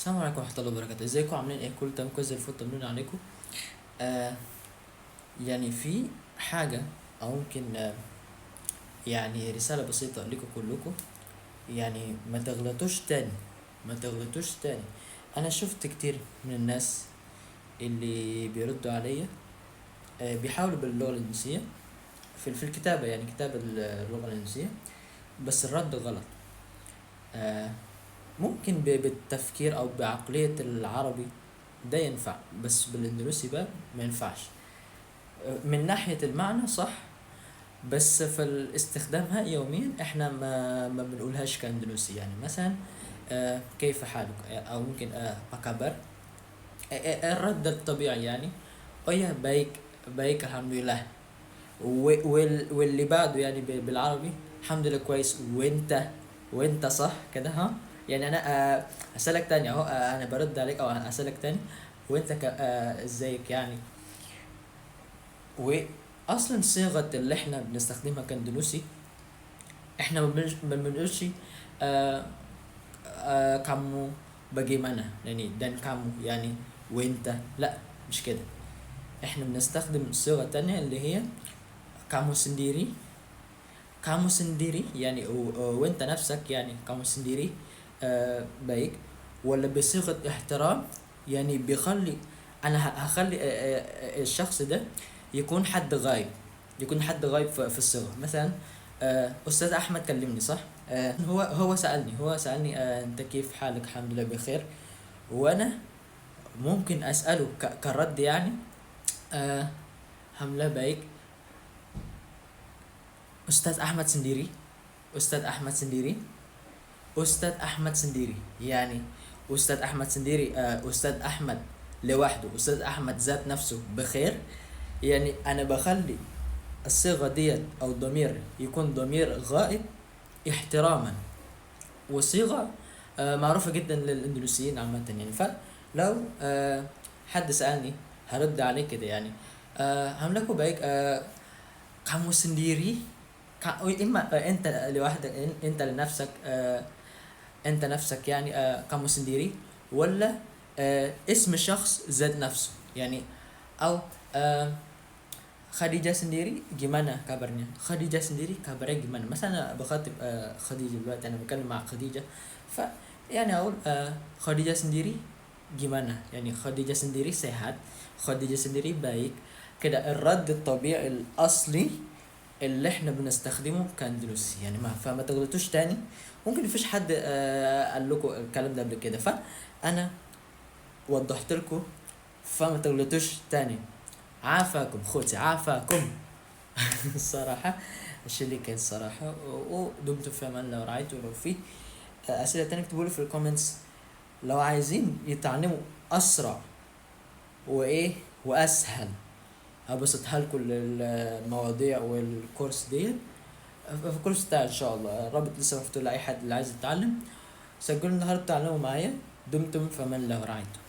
السلام عليكم ورحمة الله وبركاته. ازيكم؟ عاملين ايه؟ كل تمام كويس زي الفل. طمنوني عليكم. آه يعني في حاجة او ممكن يعني رسالة بسيطة لكم كلكم. يعني ما تغلطوش تاني، ما تغلطوش تاني. انا شفت كتير من الناس اللي بيردوا عليا، بيحاولوا باللغة الإنجليزية في الكتابة، يعني كتاب اللغة الإنجليزية، بس الرد غلط. آه ممكن بالتفكير او بعقلية العربي ده ينفع، بس بالاندونيسي بقى ما ينفعش. من ناحية المعنى صح، بس في استخدامها يوميا احنا ما بنقولهاش كاندونيسي. يعني مثلا كيف حالك، او ممكن اكبر. الرد الطبيعي يعني يا بايك، بايك الحمد لله. واللي بعده يعني بالعربي الحمد لله كويس، وانت صح كده ها. يعني انا اسالك تاني اهو، انا برد عليك او اسالك تاني، وانت ازيك يعني. واصلا صيغه اللي احنا بنستخدمها كاندونوسي، احنا ما بنقولش آه kamu bagaimana، يعني دان kamu يعني وانت، لا مش كده. احنا بنستخدم صيغه تانية اللي هي kamu sendiri. kamu sendiri يعني وانت نفسك، يعني kamu sendiri بايك. ولا بصيغه احترام، يعني بيخلي انا هخلي الشخص ده يكون حد غايب، يكون حد غايب في الصيغه. مثلا استاذ احمد كلمني صح، هو سالني انت كيف حالك؟ الحمد لله بخير. وانا ممكن اساله كرد يعني آه الحمد لله بايك. استاذ احمد سنديري، استاذ احمد سنديري، استاذ احمد سنديري يعني استاذ احمد سنديري، استاذ احمد لوحده، استاذ احمد ذات نفسه بخير. يعني انا بخلي الصيغة ديت او الضمير يكون ضمير غائب احتراما، وصيغة معروفة جدا للاندونيسيين عامة. يعني فلو حد سألني هرد عليه كده يعني هملكوا بايك kamu sendiri. اما انت لوحدك، انت لنفسك، انت نفسك يعني kamu sendiri. ولا اسم شخص ذات نفسه يعني. او آه Khadijah sendiri gimana kabarnya? Khadijah sendiri kabarnya gimana? مثلا بخاطب خديجة دلوقتي، أنا بتكلم مع خديجة. ف يعني أقول خديجة sendiri gimana؟ يعني خديجة sendiri sehat، خديجة sendiri baik. كده الرد الطبيعي الأصلي اللي احنا بنستخدمه كاندلسي. يعني فما تغلطوش تاني. ممكن مفيش حد قال لكم الكلام ده قبل كده، فأنا وضحت لكم، فما تغلطوش تاني. عافاكم خوتي، عافاكم. الصراحة الشيء اللي كان الصراحة. ودمتم في امان الله ورعايته. ولو في اسئلة تانية اكتبوا لي في الكومنتس. لو عايزين يتعلموا اسرع وايه واسهل، هبسطها لكم المواضيع والكورس ديت في الكورس بتاعي ان شاء الله. الرابط لسه مفتوح لاي حد اللي عايز يتعلم. سجلوا النهارده تعلموا معايا. دمتم في امان الله ورعايته.